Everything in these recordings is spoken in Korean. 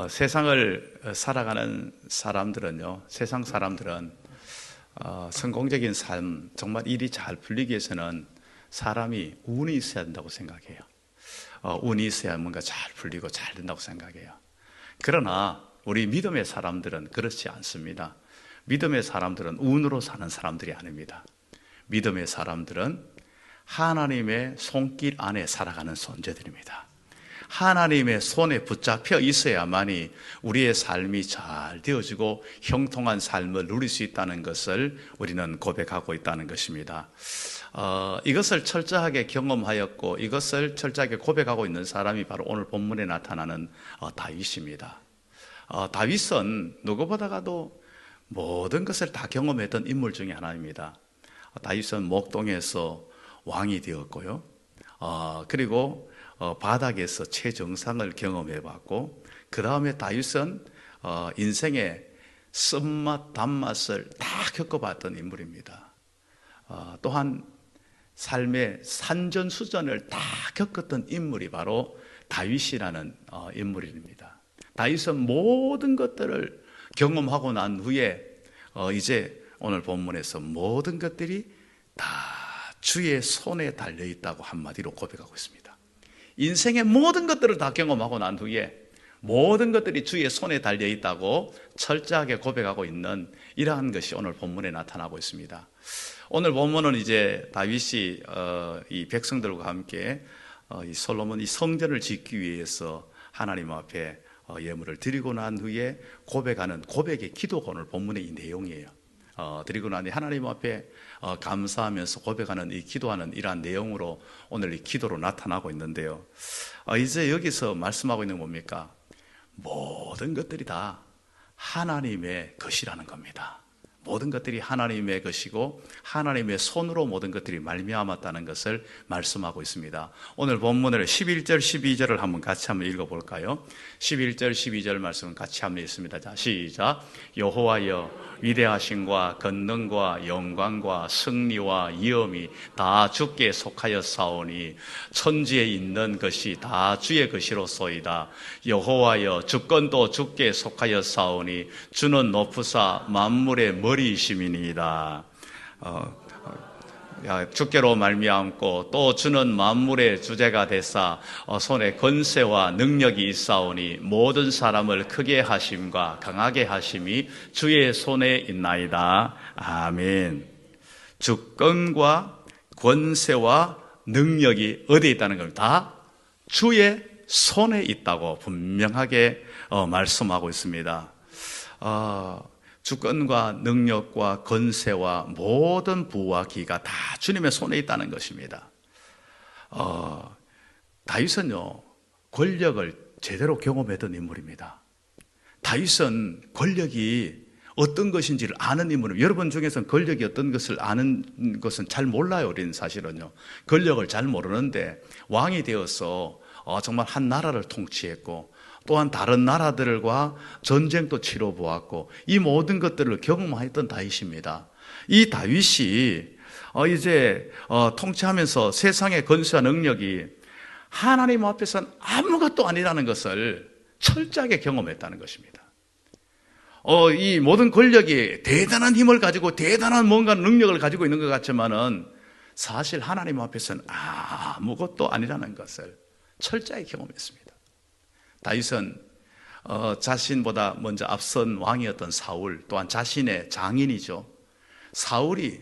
세상을 살아가는 사람들은요, 세상 사람들은 성공적인 삶, 정말 일이 잘 풀리기 위해서는 사람이 운이 있어야 된다고 생각해요. 운이 있어야 뭔가 잘 풀리고 잘 된다고 생각해요. 그러나 우리 믿음의 사람들은 그렇지 않습니다. 믿음의 사람들은 운으로 사는 사람들이 아닙니다. 믿음의 사람들은 하나님의 손길 안에 살아가는 존재들입니다. 하나님의 손에 붙잡혀 있어야만이 우리의 삶이 잘 되어지고 형통한 삶을 누릴 수 있다는 것을 우리는 고백하고 있다는 것입니다. 이것을 철저하게 경험하였고 이것을 철저하게 고백하고 있는 사람이 바로 오늘 본문에 나타나는 다윗입니다. 다윗은 누구보다도 모든 것을 다 경험했던 인물 중에 하나입니다. 다윗은 목동에서 왕이 되었고요. 그리고 바닥에서 최정상을 경험해봤고, 그 다음에 다윗은 인생의 쓴맛, 단맛을 다 겪어봤던 인물입니다. 또한 삶의 산전수전을 다 겪었던 인물이 바로 다윗이라는 인물입니다. 다윗은 모든 것들을 경험하고 난 후에 이제 오늘 본문에서 모든 것들이 다 주의 손에 달려있다고 한마디로 고백하고 있습니다. 인생의 모든 것들을 다 경험하고 난 후에 모든 것들이 주의 손에 달려있다고 철저하게 고백하고 있는 이러한 것이 오늘 본문에 나타나고 있습니다. 오늘 본문은 이제 다윗이 이 백성들과 함께 이 솔로몬이 성전을 짓기 위해서 하나님 앞에 예물을 드리고 난 후에 고백하는 고백의 기도가 오늘 본문의 이 내용이에요. 드리고 나니 하나님 앞에 감사하면서 고백하는 이 기도하는 이러한 내용으로 오늘 이 기도로 나타나고 있는데요. 이제 여기서 말씀하고 있는 건 뭡니까? 모든 것들이 다 하나님의 것이라는 겁니다. 모든 것들이 하나님의 것이고 하나님의 손으로 모든 것들이 말미암았다는 것을 말씀하고 있습니다. 오늘 본문을 11절 12절을 한번 같이 한번 읽어볼까요? 11절 12절 말씀은 같이 한번 읽습니다. 자, 시작. 여호와여 위대하심과 권능과 영광과 승리와 위엄이 다 주께 속하였사오니 천지에 있는 것이 다 주의 것이로소이다. 여호와여 주권도 주께 속하였사오니 주는 높으사 만물의 머리이심이니이다. 주께로 말미암고 또 주는 만물의 주제가 되사 손에 권세와 능력이 있사오니 모든 사람을 크게 하심과 강하게 하심이 주의 손에 있나이다. 아멘. 주권과 권세와 능력이 어디에 있다는 겁니다. 다 주의 손에 있다고 분명하게 말씀하고 있습니다. 주권과 능력과 권세와 모든 부와 기가 다 주님의 손에 있다는 것입니다. 다윗은요, 권력을 제대로 경험했던 인물입니다. 다윗은 권력이 어떤 것인지를 아는 인물입니다. 여러분 중에서는 권력이 어떤 것을 아는 것은 잘 몰라요. 우리는 사실은요. 권력을 잘 모르는데 왕이 되어서 정말 한 나라를 통치했고 또한 다른 나라들과 전쟁도 치러보았고 이 모든 것들을 경험했던 다윗입니다. 이 다윗이 이제 통치하면서 세상의 권세와 능력이 하나님 앞에서는 아무것도 아니라는 것을 철저하게 경험했다는 것입니다. 이 모든 권력이 대단한 힘을 가지고 대단한 뭔가 능력을 가지고 있는 것 같지만은 사실 하나님 앞에서는 아무것도 아니라는 것을 철저히 경험했습니다. 다윗은 자신보다 먼저 앞선 왕이었던 사울, 또한 자신의 장인이죠. 사울이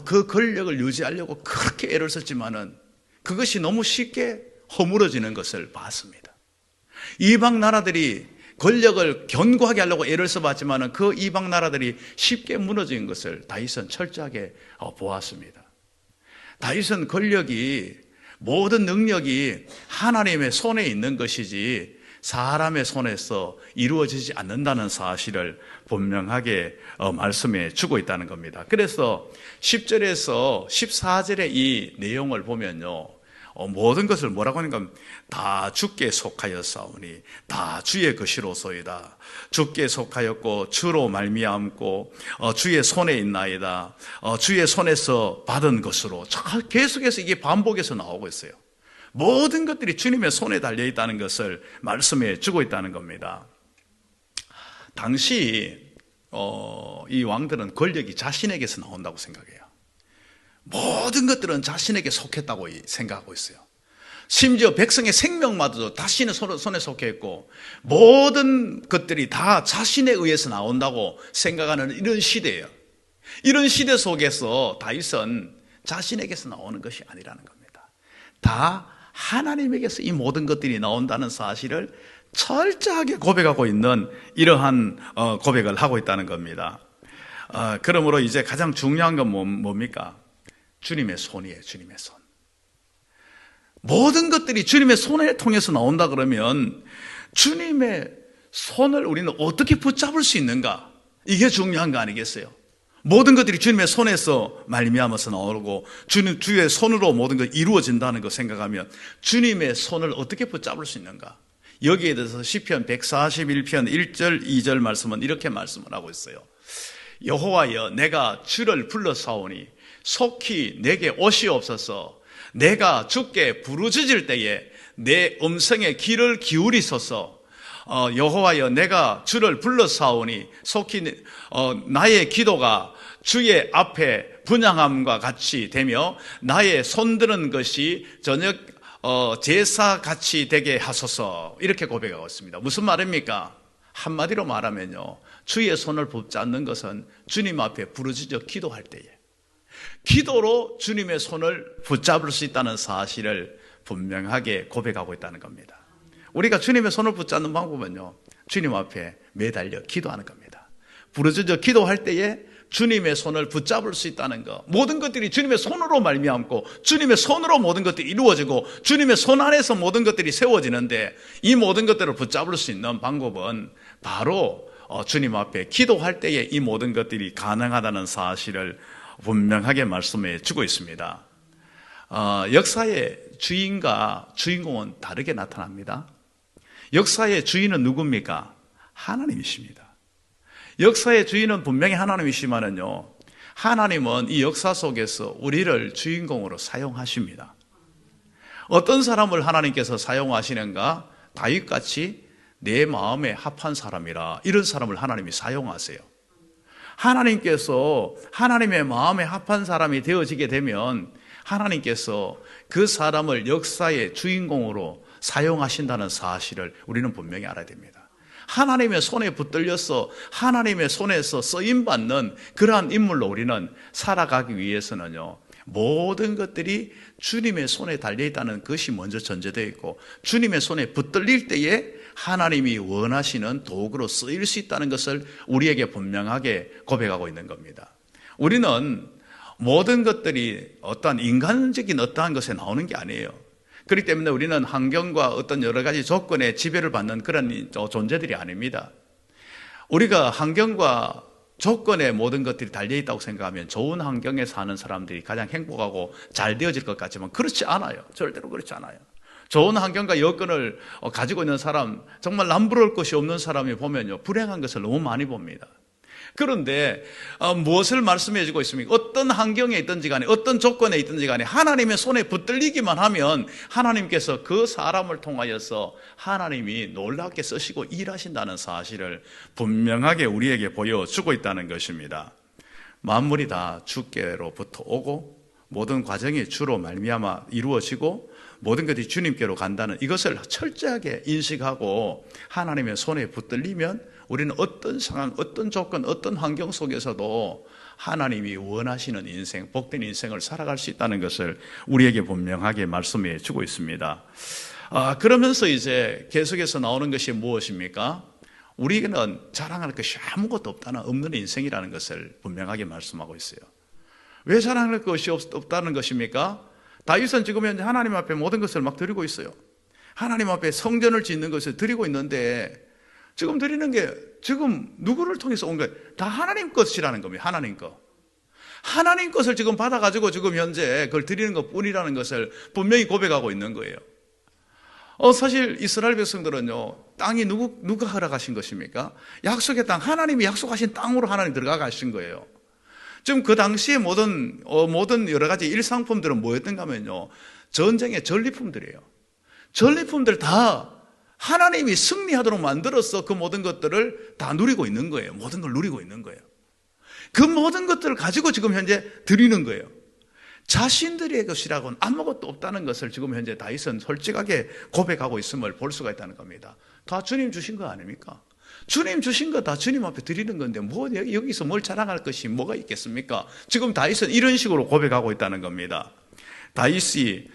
그 권력을 유지하려고 그렇게 애를 썼지만은 그것이 너무 쉽게 허물어지는 것을 봤습니다. 이방 나라들이 권력을 견고하게 하려고 애를 써봤지만은 그 이방 나라들이 쉽게 무너진 것을 다윗은 철저하게 보았습니다. 다윗은 권력이 모든 능력이 하나님의 손에 있는 것이지 사람의 손에서 이루어지지 않는다는 사실을 분명하게 말씀해 주고 있다는 겁니다. 그래서 10절에서 14절의 이 내용을 보면요, 모든 것을 뭐라고 하는가, 다 주께 속하였사오니 다 주의 것이로소이다. 주께 속하였고 주로 말미암고 주의 손에 있나이다. 주의 손에서 받은 것으로 계속해서 이게 반복해서 나오고 있어요. 모든 것들이 주님의 손에 달려 있다는 것을 말씀해 주고 있다는 겁니다. 당시 이 왕들은 권력이 자신에게서 나온다고 생각해요. 모든 것들은 자신에게 속했다고 생각하고 있어요. 심지어 백성의 생명마저도 자신의 손에 속해 있고 모든 것들이 다 자신에 의해서 나온다고 생각하는 이런 시대예요. 이런 시대 속에서 다윗은 자신에게서 나오는 것이 아니라는 겁니다. 다 하나님에게서 이 모든 것들이 나온다는 사실을 철저하게 고백하고 있는 이러한 고백을 하고 있다는 겁니다. 그러므로 이제 가장 중요한 건 뭡니까? 주님의 손이에요. 주님의 손. 모든 것들이 주님의 손을 통해서 나온다 그러면 주님의 손을 우리는 어떻게 붙잡을 수 있는가? 이게 중요한 거 아니겠어요? 모든 것들이 주님의 손에서 말미암아서 나오고 주의 손으로 모든 것 이루어진다는 거 생각하면 주님의 손을 어떻게 붙잡을 수 있는가? 여기에 대해서 시편 141편 1절 2절 말씀은 이렇게 말씀을 하고 있어요. 여호와여 내가 주를 불러사오니 속히 내게 오시옵소서. 내가 주께 부르짖을 때에 내 음성에 귀를 기울이소서. 여호와여 내가 주를 불러사오니 속히 나의 기도가 주의 앞에 분향함과 같이 되며 나의 손드는 것이 저녁 제사같이 되게 하소서. 이렇게 고백하고 있습니다. 무슨 말입니까? 한마디로 말하면요, 주의 손을 붙잡는 것은 주님 앞에 부르짖어 기도할 때에 기도로 주님의 손을 붙잡을 수 있다는 사실을 분명하게 고백하고 있다는 겁니다. 우리가 주님의 손을 붙잡는 방법은요, 주님 앞에 매달려 기도하는 겁니다. 부르짖어 기도할 때에 주님의 손을 붙잡을 수 있다는 것, 모든 것들이 주님의 손으로 말미암고 주님의 손으로 모든 것들이 이루어지고 주님의 손 안에서 모든 것들이 세워지는데, 이 모든 것들을 붙잡을 수 있는 방법은 바로 주님 앞에 기도할 때에 이 모든 것들이 가능하다는 사실을 분명하게 말씀해 주고 있습니다. 역사의 주인과 주인공은 다르게 나타납니다. 역사의 주인은 누굽니까? 하나님이십니다. 역사의 주인은 분명히 하나님이시지만은요, 하나님은 이 역사 속에서 우리를 주인공으로 사용하십니다. 어떤 사람을 하나님께서 사용하시는가? 다윗같이 내 마음에 합한 사람이라, 이런 사람을 하나님이 사용하세요. 하나님께서 하나님의 마음에 합한 사람이 되어지게 되면 하나님께서 그 사람을 역사의 주인공으로 사용하신다는 사실을 우리는 분명히 알아야 됩니다. 하나님의 손에 붙들려서 하나님의 손에서 쓰임받는 그러한 인물로 우리는 살아가기 위해서는요, 모든 것들이 주님의 손에 달려있다는 것이 먼저 전제되어 있고, 주님의 손에 붙들릴 때에 하나님이 원하시는 도구로 쓰일 수 있다는 것을 우리에게 분명하게 고백하고 있는 겁니다. 우리는 모든 것들이 어떠한 인간적인 어떠한 것에 나오는 게 아니에요. 그렇기 때문에 우리는 환경과 어떤 여러 가지 조건에 지배를 받는 그런 존재들이 아닙니다. 우리가 환경과 조건에 모든 것들이 달려있다고 생각하면 좋은 환경에 사는 사람들이 가장 행복하고 잘 되어질 것 같지만 그렇지 않아요. 절대로 그렇지 않아요. 좋은 환경과 여건을 가지고 있는 사람, 정말 남부러울 것이 없는 사람이 보면요, 불행한 것을 너무 많이 봅니다. 그런데 무엇을 말씀해 주고 있습니까? 어떤 환경에 있든지 간에 어떤 조건에 있든지 간에 하나님의 손에 붙들리기만 하면 하나님께서 그 사람을 통하여서 하나님이 놀랍게 쓰시고 일하신다는 사실을 분명하게 우리에게 보여주고 있다는 것입니다. 만물이 다 주께로부터 오고 모든 과정이 주로 말미암아 이루어지고 모든 것이 주님께로 간다는 이것을 철저하게 인식하고 하나님의 손에 붙들리면 우리는 어떤 상황, 어떤 조건, 어떤 환경 속에서도 하나님이 원하시는 인생, 복된 인생을 살아갈 수 있다는 것을 우리에게 분명하게 말씀해 주고 있습니다. 그러면서 이제 계속해서 나오는 것이 무엇입니까? 우리는 자랑할 것이 아무것도 없는 인생이라는 것을 분명하게 말씀하고 있어요. 왜 자랑할 것이 없다는 것입니까? 다윗은 지금 현재 하나님 앞에 모든 것을 막 드리고 있어요. 하나님 앞에 성전을 짓는 것을 드리고 있는데 지금 드리는 게 지금 누구를 통해서 온 거예요? 다 하나님 것이라는 겁니다. 하나님 것. 하나님 것을 지금 받아가지고 지금 현재 그걸 드리는 것 뿐이라는 것을 분명히 고백하고 있는 거예요. 사실 이스라엘 백성들은요, 땅이 누가 허락하신 것입니까? 약속의 땅, 하나님이 약속하신 땅으로 하나님 들어가 가신 거예요. 지금 그 당시에 모든 여러 가지 일상품들은 뭐였던가 하면요, 전쟁의 전리품들이에요. 전리품들 다 하나님이 승리하도록 만들어서 그 모든 것들을 다 누리고 있는 거예요. 모든 걸 누리고 있는 거예요. 그 모든 것들을 가지고 지금 현재 드리는 거예요. 자신들의 것이라고는 아무것도 없다는 것을 지금 현재 다윗은 솔직하게 고백하고 있음을 볼 수가 있다는 겁니다. 다 주님 주신 거 아닙니까? 주님 주신 거 다 주님 앞에 드리는 건데 뭐 여기서 뭘 자랑할 것이 뭐가 있겠습니까? 지금 다윗은 이런 식으로 고백하고 있다는 겁니다. 다윗이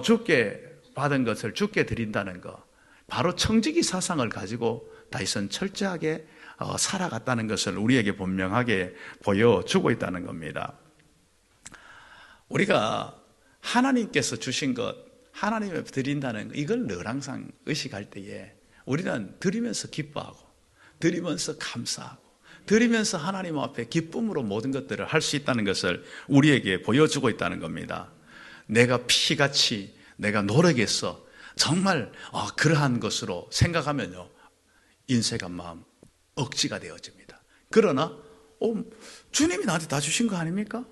주께 받은 것을 주께 드린다는 거, 바로 청지기 사상을 가지고 다윗은 철저하게 살아갔다는 것을 우리에게 분명하게 보여주고 있다는 겁니다. 우리가 하나님께서 주신 것, 하나님에 드린다는 것, 이걸 늘 항상 의식할 때에 우리는 드리면서 기뻐하고, 드리면서 감사하고, 드리면서 하나님 앞에 기쁨으로 모든 것들을 할 수 있다는 것을 우리에게 보여주고 있다는 겁니다. 내가 피같이 내가 노력해서 정말 그러한 것으로 생각하면요, 인색한 마음 억지가 되어집니다. 그러나 주님이 나한테 다 주신 거 아닙니까?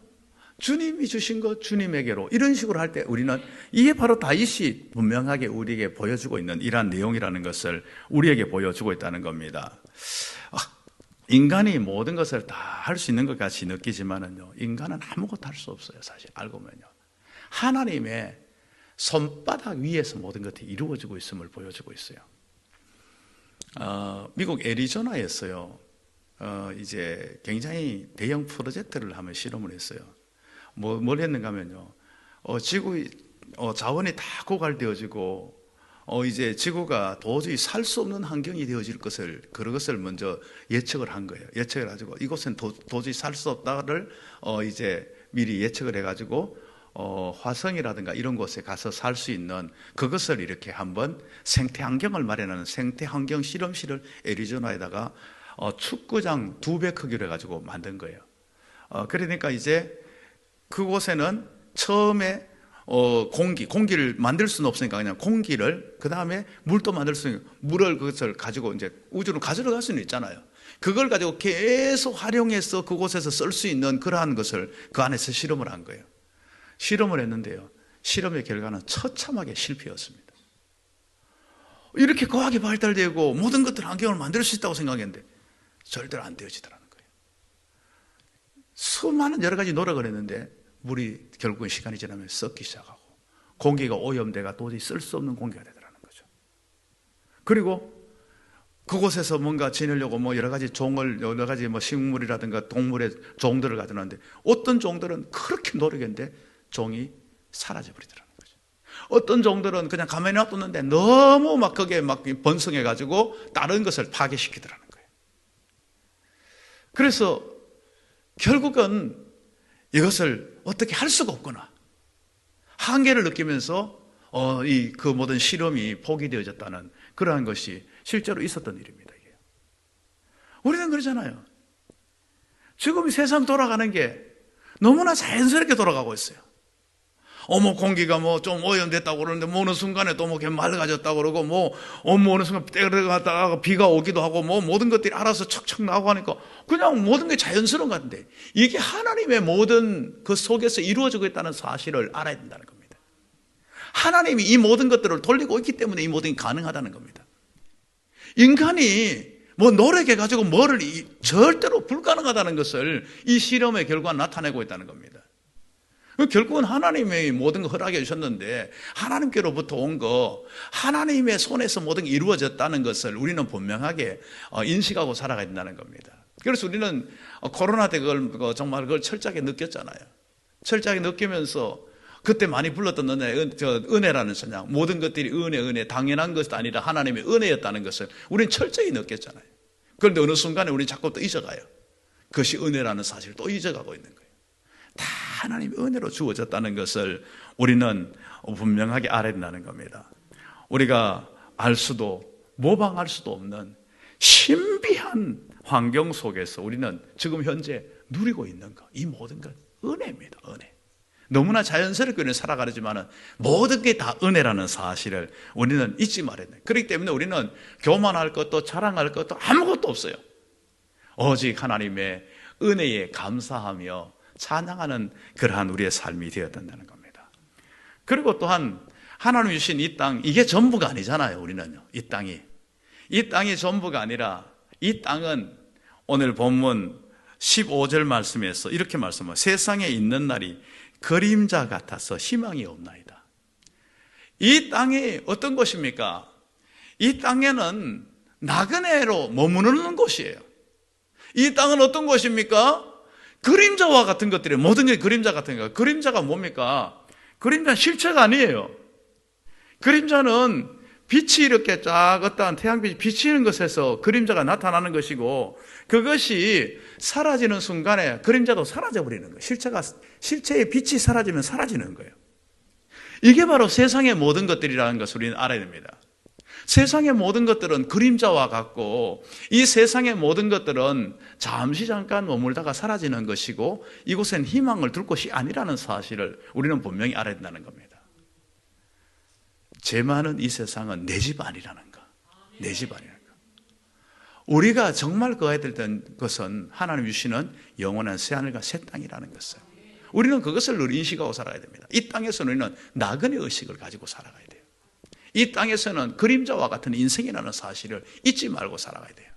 주님이 주신 것 주님에게로, 이런 식으로 할 때 우리는 이게 바로 다윗이 분명하게 우리에게 보여주고 있는 이러한 내용이라는 것을 우리에게 보여주고 있다는 겁니다. 인간이 모든 것을 다 할 수 있는 것 같이 느끼지만은요, 인간은 아무것도 할 수 없어요. 사실 알고 보면요, 하나님의 손바닥 위에서 모든 것이 이루어지고 있음을 보여주고 있어요. 미국 애리조나에서요, 이제 굉장히 대형 프로젝트를 하면 실험을 했어요. 뭘 했는가 하면요, 지구의 자원이 다 고갈되어지고, 이제 지구가 도저히 살 수 없는 환경이 되어질 것을, 그것을 먼저 예측을 한 거예요. 예측을 해가지고, 이곳은 도저히 살 수 없다를, 이제 미리 예측을 해가지고, 화성이라든가 이런 곳에 가서 살 수 있는 그것을 이렇게 한번 생태 환경을 마련하는 생태 환경 실험실을 애리조나에다가 축구장 2배 크기로 해가지고 만든 거예요. 그러니까 이제 그곳에는 처음에 공기를 만들 수는 없으니까 그냥 공기를, 그 다음에 물도 만들 수 있는 물을, 그것을 가지고 이제 우주로 가지러 갈 수는 있잖아요. 그걸 가지고 계속 활용해서 그곳에서 쓸 수 있는 그러한 것을 그 안에서 실험을 한 거예요. 실험을 했는데요, 실험의 결과는 처참하게 실패였습니다. 이렇게 과학이 발달되고 모든 것들 환경을 만들 수 있다고 생각했는데 절대로 안 되어지더라는 거예요. 수많은 여러 가지 노력을 했는데 물이 결국은 시간이 지나면 썩기 시작하고 공기가 오염돼가 도저히 쓸 수 없는 공기가 되더라는 거죠. 그리고 그곳에서 뭔가 지내려고 여러 가지 여러 가지 식물이라든가 동물의 종들을 가져놨는데 어떤 종들은 그렇게 노력했는데 종이 사라져버리더라는 거죠. 어떤 종들은 그냥 가만히 놔뒀는데 너무 거기에 번성해가지고 다른 것을 파괴시키더라는 거예요. 그래서 결국은 이것을 어떻게 할 수가 없구나, 한계를 느끼면서 그 모든 실험이 포기되어졌다는 그러한 것이 실제로 있었던 일입니다. 이게. 우리는 그러잖아요. 지금 이 세상 돌아가는 게 너무나 자연스럽게 돌아가고 있어요. 공기가 좀 오염됐다고 그러는데 어느 순간에 또 맑아졌다고 그러고 어느 순간 때가 갔다가 비가 오기도 하고 모든 것들이 알아서 척척 나오고 하니까 그냥 모든 게 자연스러운 것 같은데, 이게 하나님의 모든 그 속에서 이루어지고 있다는 사실을 알아야 된다는 겁니다. 하나님이 이 모든 것들을 돌리고 있기 때문에 이 모든 게 가능하다는 겁니다. 인간이 노력해가지고 뭐를 절대로 불가능하다는 것을 이 실험의 결과는 나타내고 있다는 겁니다. 결국은 하나님의 모든 걸 허락해 주셨는데 하나님께로부터 온 거, 하나님의 손에서 모든 게 이루어졌다는 것을 우리는 분명하게 인식하고 살아가야 된다는 겁니다. 그래서 우리는 코로나 때 정말 그걸 철저하게 느꼈잖아요. 철저하게 느끼면서 그때 많이 불렀던 은혜라는 찬양, 모든 것들이 은혜, 당연한 것이 아니라 하나님의 은혜였다는 것을 우리는 철저히 느꼈잖아요. 그런데 어느 순간에 우리는 자꾸 또 잊어가요. 그것이 은혜라는 사실을 또 잊어가고 있는 거예요. 다 하나님의 은혜로 주어졌다는 것을 우리는 분명하게 알아야 된다는 겁니다. 우리가 알 수도 모방할 수도 없는 신비한 환경 속에서 우리는 지금 현재 누리고 있는 것, 이 모든 것 은혜입니다. 은혜. 너무나 자연스럽게 우리는 살아가지만 모든 게 다 은혜라는 사실을 우리는 잊지 말아야 돼요. 그렇기 때문에 우리는 교만할 것도 자랑할 것도 아무것도 없어요. 오직 하나님의 은혜에 감사하며 찬양하는 그러한 우리의 삶이 되어야 된다는 겁니다. 그리고 또한 하나님이 주신 이 땅, 이게 전부가 아니잖아요, 우리는요. 이 땅이 전부가 아니라 이 땅은 오늘 본문 15절 말씀에서 이렇게 말씀합니다. 세상에 있는 날이 그림자 같아서 희망이 없나이다. 이 땅이 어떤 곳입니까? 이 땅에는 나그네로 머무르는 곳이에요. 이 땅은 어떤 곳입니까? 그림자와 같은 것들이 모든 게 그림자 같은 거예요. 그림자가 뭡니까? 그림자는 실체가 아니에요. 그림자는 빛이 이렇게 쫙 어떠한 태양빛이 비치는 것에서 그림자가 나타나는 것이고, 그것이 사라지는 순간에 그림자도 사라져버리는 거예요. 실체의 빛이 사라지면 사라지는 거예요. 이게 바로 세상의 모든 것들이라는 것을 우리는 알아야 됩니다. 세상의 모든 것들은 그림자와 같고, 이 세상의 모든 것들은 잠깐 머물다가 사라지는 것이고, 이곳엔 희망을 둘 곳이 아니라는 사실을 우리는 분명히 알아야 된다는 겁니다. 죄 많은 이 세상은 내 집 아니라는 거. 내 집 아니라는 거. 우리가 정말 거해야 될 것은 하나님 주시는 영원한 새하늘과 새 땅이라는 것을, 우리는 그것을 늘 인식하고 살아야 됩니다. 이 땅에서는 우리는 나그네 의식을 가지고 살아가야 돼요. 이 땅에서는 그림자와 같은 인생이라는 사실을 잊지 말고 살아가야 돼요.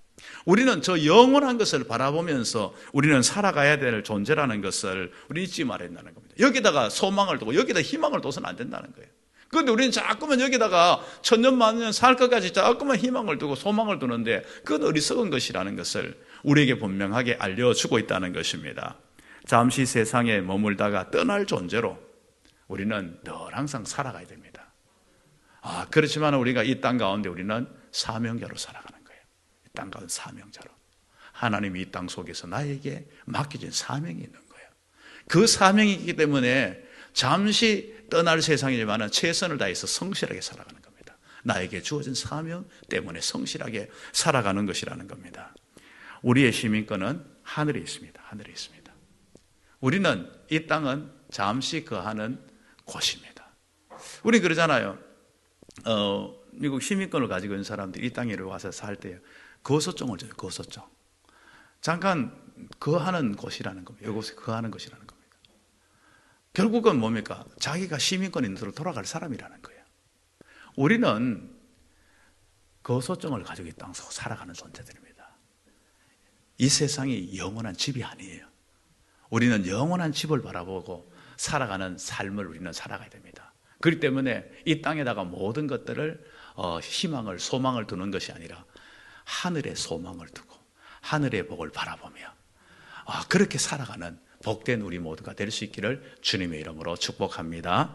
우리는 저 영원한 것을 바라보면서 우리는 살아가야 될 존재라는 것을 우리 잊지 말아야 된다는 겁니다. 여기다가 소망을 두고 여기다 희망을 둬서는 안 된다는 거예요. 그런데 우리는 자꾸만 여기다가 천년 만년 살 것까지 자꾸만 희망을 두고 소망을 두는데, 그건 어리석은 것이라는 것을 우리에게 분명하게 알려주고 있다는 것입니다. 잠시 세상에 머물다가 떠날 존재로 우리는 늘 항상 살아가야 됩니다. 그렇지만 우리가 이 땅 가운데 우리는 사명자로 살아가는 거예요. 이 땅 가운데 사명자로. 하나님이 이 땅 속에서 나에게 맡겨진 사명이 있는 거예요. 그 사명이 있기 때문에 잠시 떠날 세상이지만 최선을 다해서 성실하게 살아가는 겁니다. 나에게 주어진 사명 때문에 성실하게 살아가는 것이라는 겁니다. 우리의 시민권은 하늘에 있습니다. 하늘에 있습니다. 우리는 이 땅은 잠시 거하는 곳입니다. 우리 그러잖아요. 미국 시민권을 가지고 있는 사람들이 이 땅에 와서 살 때 거소증을 줘요. 거소증. 잠깐 거하는 곳이라는 겁니다. 이곳에 거하는 것이라는 겁니다. 결국은 뭡니까? 자기가 시민권 있는 데로 돌아갈 사람이라는 거예요. 우리는 거소증을 가지고 이 땅 속에 살아가는 존재들입니다. 이 세상이 영원한 집이 아니에요. 우리는 영원한 집을 바라보고 살아가는 삶을 우리는 살아가야 됩니다. 그렇기 때문에 이 땅에다가 모든 것들을 희망을, 소망을 두는 것이 아니라 하늘에 소망을 두고 하늘의 복을 바라보며 그렇게 살아가는 복된 우리 모두가 될 수 있기를 주님의 이름으로 축복합니다.